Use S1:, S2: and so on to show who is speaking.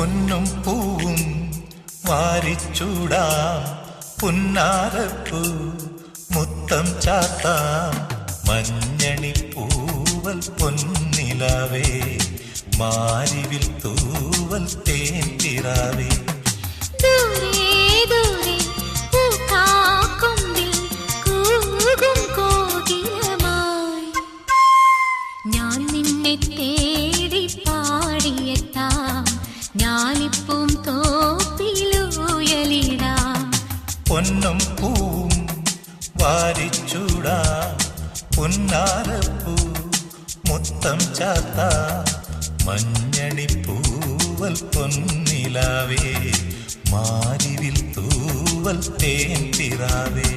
S1: പൊന്നും പൂവും വാരിച്ചൂടാം, പുന്നാരപ്പൂ മുത്തം ചാത്താം. മഞ്ഞണി പൂവൽ പൊന്നിലാവേ, മാരിവിൽ തൂവൽ തേൻതിരാവേ.
S2: ഞാൻ നിന്നെ തേടി പാടിയെത്താം, ഞാനിപ്പം തോപ്പിലുയലിടാം.
S1: പൊന്നും പൂവും വാരിച്ചൂടാം, പുന്നാരപ്പൂ മുത്തം ചാത്താം. മഞ്ഞണി പൂവൽ പൊന്നിലാവേ, മാരിവിൽ തൂവൽ തേൻതിരാവേ.